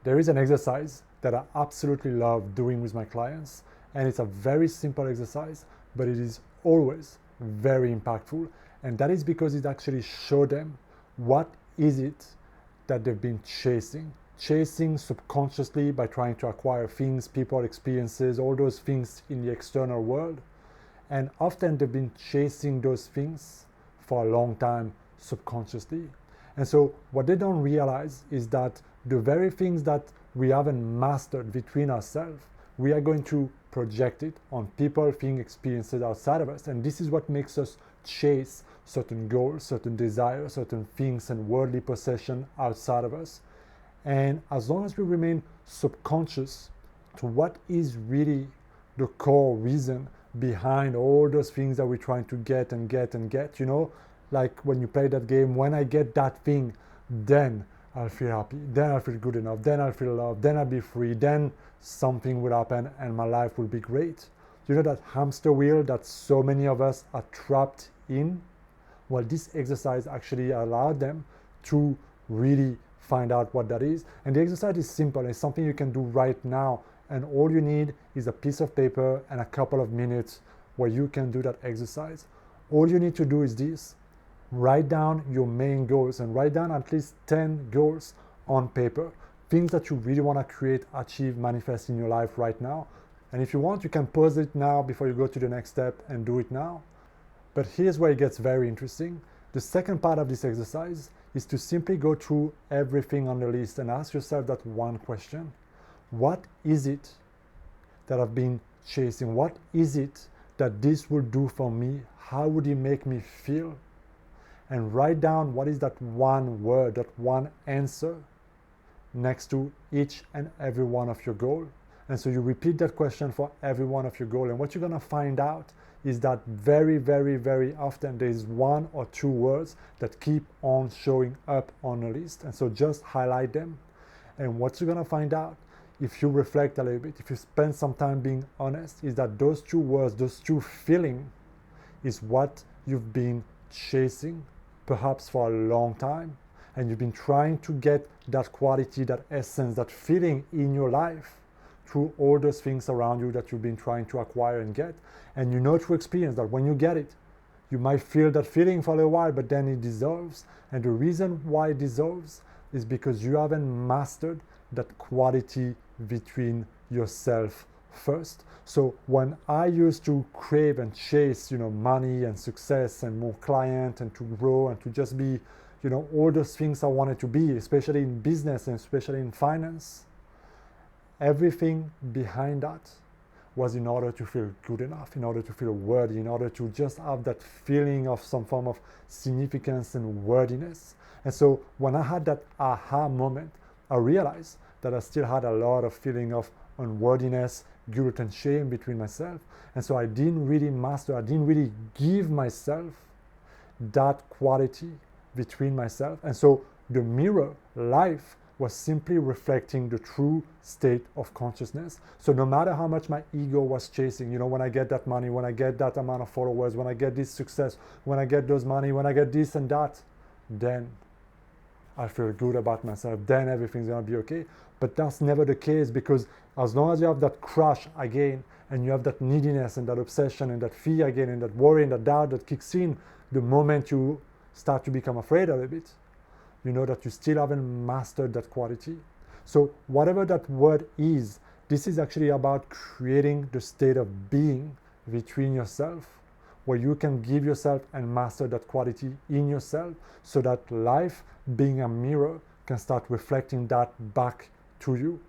there is an exercise that I absolutely love doing with my clients, and it's a very simple exercise, but it is always very impactful, and that is because it actually shows them what is it that they've been chasing subconsciously by trying to acquire things, people, experiences, all those things in the external world. And often they've been chasing those things for a long time subconsciously. And so what they don't realize is that the very things that we haven't mastered between ourselves, we are going to project it on people, things, experiences outside of us. And this is what makes us chase certain goals, certain desires, certain things and worldly possession outside of us. And as long as we remain subconscious to what is really the core reason behind all those things that we're trying to get, you know, like when you play that game, when I get that thing, then I'll feel happy, then I'll feel good enough, then I'll feel loved, then I'll be free, then something will happen and my life will be great. You know, that hamster wheel that so many of us are trapped in? Well, this exercise actually allowed them to really find out what that is. And the exercise is simple. It's something you can do right now. And all you need is a piece of paper and a couple of minutes where you can do that exercise. All you need to do is this. Write down your main goals and write down at least 10 goals on paper. Things that you really want to create, achieve, manifest in your life right now. And if you want, you can pause it now before you go to the next step and do it now. But here's where it gets very interesting. The second part of this exercise is to simply go through everything on the list and ask yourself that one question. What is it that I've been chasing? What is it that this will do for me? How would it make me feel? And write down what is that one word, that one answer next to each and every one of your goals. And so you repeat that question for every one of your goals. And what you're going to find out is that very, very, very often there is one or two words that keep on showing up on the list. And so just highlight them. And what you're going to find out, if you reflect a little bit, if you spend some time being honest, is that those two words, those two feelings, is what you've been chasing, perhaps for a long time. And you've been trying to get that quality, that essence, that feeling in your life through all those things around you that you've been trying to acquire and get. And you know through experience that when you get it, you might feel that feeling for a little while, but then it dissolves. And the reason why it dissolves is because you haven't mastered that quality between yourself first. So when I used to crave and chase, money and success and more client and to grow and to just be, all those things I wanted to be, especially in business and especially in finance, everything behind that was in order to feel good enough, in order to feel worthy, in order to just have that feeling of some form of significance and worthiness. And so when I had that aha moment, I realized that I still had a lot of feeling of unworthiness, guilt and shame between myself. And so I didn't really give myself that quality between myself. And so the mirror, life, was simply reflecting the true state of consciousness. So no matter how much my ego was chasing, when I get that money, when I get that amount of followers, when I get this success, when I get those money, when I get this and that, then I feel good about myself, then everything's gonna be okay. But that's never the case, because as long as you have that crush again, and you have that neediness and that obsession and that fear again, and that worry and that doubt that kicks in the moment you start to become afraid a little bit, you know that you still haven't mastered that quality. So whatever that word is, this is actually about creating the state of being between yourself, where you can give yourself and master that quality in yourself, so that life, being a mirror, can start reflecting that back to you.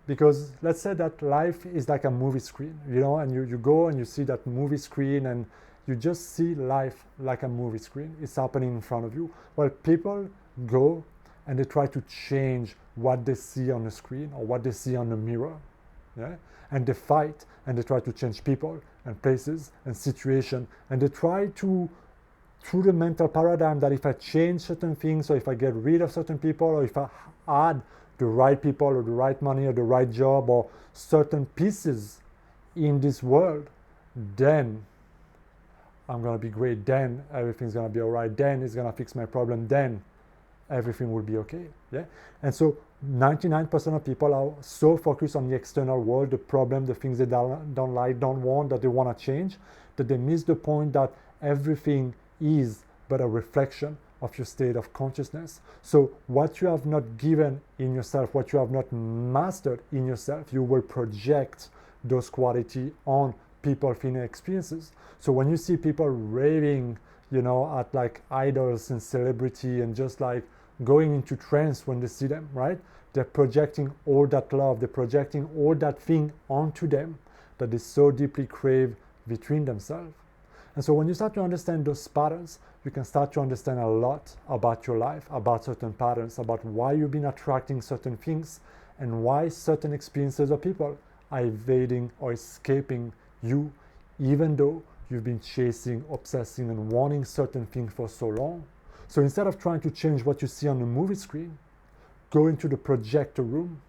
Because let's say that life is like a movie screen, and you go and you see that movie screen and you just see life like a movie screen. It's happening in front of you. Well, people go and they try to change what they see on the screen or what they see on the mirror. Yeah? And they fight and they try to change people and places and situation, and they try to, through the mental paradigm, that if I change certain things, or if I get rid of certain people, or if I add the right people or the right money or the right job or certain pieces in this world, then I'm gonna be great, then everything's gonna be all right, then it's gonna fix my problem, then everything will be okay. Yeah. And so 99% of people are so focused on the external world, the problem, the things they don't like, don't want, that they want to change, that they miss the point that everything is but a reflection of your state of consciousness. So what you have not given in yourself, what you have not mastered in yourself, you will project those qualities on people, feeling, experiences. So when you see people raving, at like idols and celebrity and just like going into trance when they see them, right? They're projecting all that love, they're projecting all that thing onto them that they so deeply crave between themselves. And so when you start to understand those patterns, you can start to understand a lot about your life, about certain patterns, about why you've been attracting certain things and why certain experiences or people are evading or escaping you, even though you've been chasing, obsessing, and wanting certain things for so long. So instead of trying to change what you see on the movie screen, go into the projector room,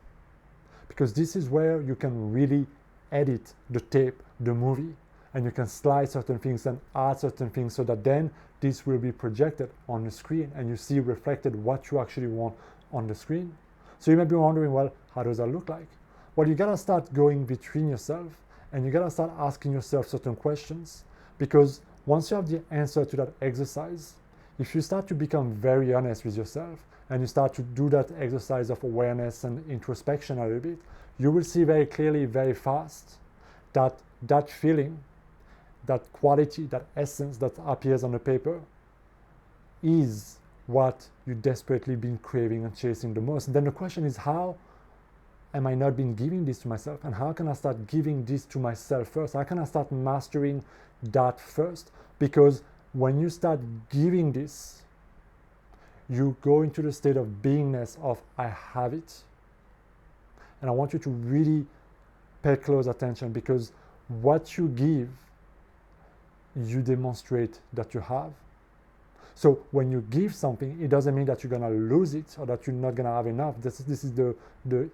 because this is where you can really edit the tape, the movie, and you can slide certain things and add certain things so that then this will be projected on the screen and you see reflected what you actually want on the screen. So you may be wondering, well, how does that look like? Well, you gotta start going between yourself and you gotta start asking yourself certain questions, because once you have the answer to that exercise, if you start to become very honest with yourself and you start to do that exercise of awareness and introspection a little bit, you will see very clearly, very fast, that that feeling, that quality, that essence that appears on the paper is what you desperately been craving and chasing the most. And then the question is, how am I not been giving this to myself? And how can I start giving this to myself first? How can I start mastering that first? Because when you start giving this, you go into the state of beingness of I have it. And I want you to really pay close attention, because what you give, you demonstrate that you have. So when you give something, it doesn't mean that you're going to lose it or that you're not going to have enough. This is the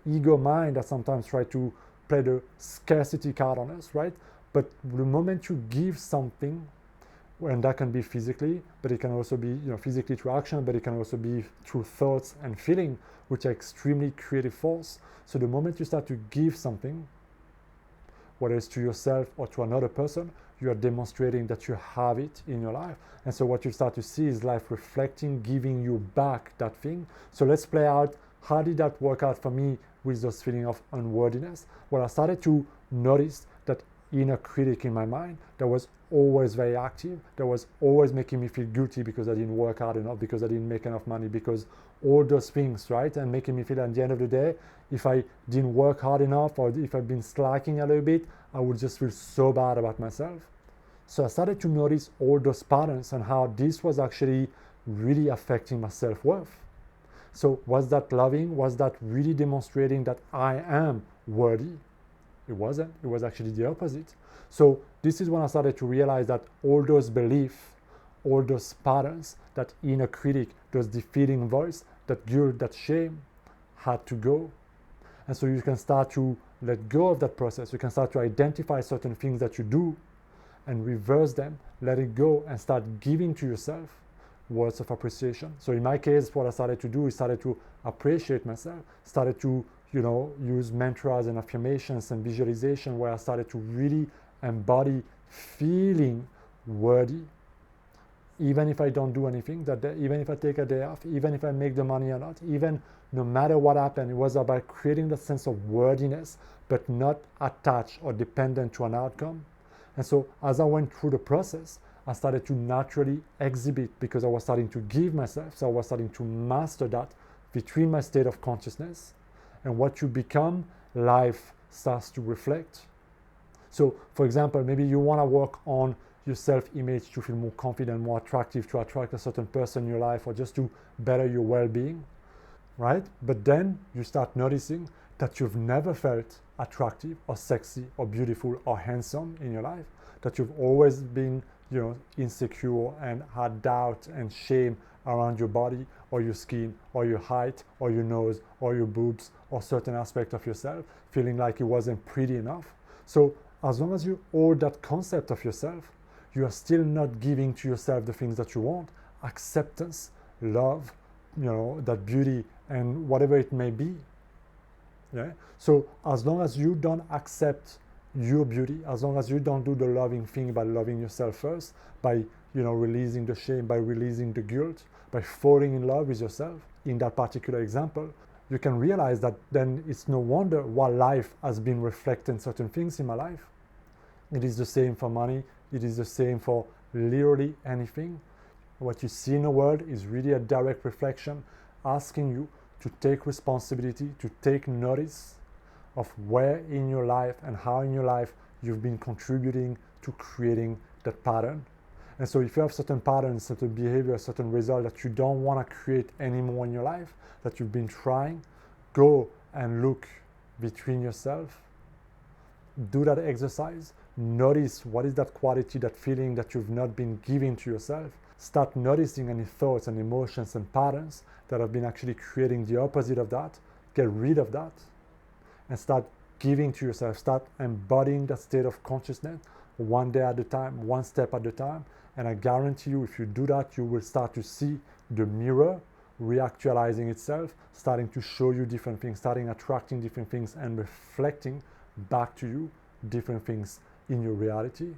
ego mind that sometimes try to play the scarcity card on us, right? But the moment you give something, and that can be physically, but it can also be physically through action, but it can also be through thoughts and feeling, which are extremely creative force. So the moment you start to give something, whether it's to yourself or to another person, you are demonstrating that you have it in your life. And so what you start to see is life reflecting, giving you back that thing. So let's play out, how did that work out for me with those feeling of unworthiness? Well, I started to notice that inner critic in my mind that was always very active, that was always making me feel guilty because I didn't work hard enough, because I didn't make enough money, because all those things, right? And making me feel at the end of the day, if I didn't work hard enough or if I've been slacking a little bit, I would just feel so bad about myself. So I started to notice all those patterns and how this was actually really affecting my self-worth. So was that loving? Was that really demonstrating that I am worthy? It wasn't. It was actually the opposite. So this is when I started to realize that all those beliefs, all those patterns, that inner critic, those defeating voice, that guilt, that shame had to go. And so you can start to let go of that process. You can start to identify certain things that you do and reverse them, let it go, and start giving to yourself words of appreciation. So in my case, what I started to do is started to appreciate myself, started to use mantras and affirmations and visualization, where I started to really embody feeling worthy. Even if I don't do anything that day, even if I take a day off, even if I make the money or not, even no matter what happened, it was about creating the sense of worthiness, but not attached or dependent to an outcome. And so as I went through the process, I started to naturally exhibit, because I was starting to give myself, so I was starting to master that between my state of consciousness and what you become, life starts to reflect. So for example, maybe you want to work on your self-image to feel more confident, more attractive, to attract a certain person in your life, or just to better your well-being, right? But then you start noticing that you've never felt attractive or sexy or beautiful or handsome in your life, that you've always been insecure and had doubt and shame around your body or your skin or your height or your nose or your boobs or certain aspect of yourself, feeling like it wasn't pretty enough. So as long as you hold that concept of yourself, you are still not giving to yourself the things that you want: acceptance, love, that beauty and whatever it may be. Yeah. So as long as you don't accept your beauty, as long as you don't do the loving thing by loving yourself first, by releasing the shame, by releasing the guilt, by falling in love with yourself in that particular example, you can realize that then it's no wonder why life has been reflecting certain things in my life. It is the same for money. It is the same for literally anything. What you see in the world is really a direct reflection asking you to take responsibility, to take notice of where in your life and how in your life you've been contributing to creating that pattern. And so if you have certain patterns, certain behavior, certain result that you don't want to create anymore in your life, that you've been trying, go and look between yourself. Do that exercise. Notice what is that quality, that feeling that you've not been giving to yourself. Start noticing any thoughts and emotions and patterns that have been actually creating the opposite of that. Get rid of that and start giving to yourself. Start embodying that state of consciousness one day at a time, one step at a time. And I guarantee you, if you do that, you will start to see the mirror reactualizing itself, starting to show you different things, starting attracting different things and reflecting back to you different things in your reality.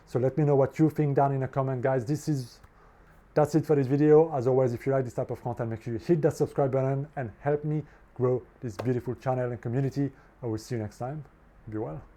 So let me know what you think down in the comment, guys. That's it for this video. As always, if you like this type of content, make sure you hit that subscribe button and help me grow this beautiful channel and community. I will see you next time. Be well.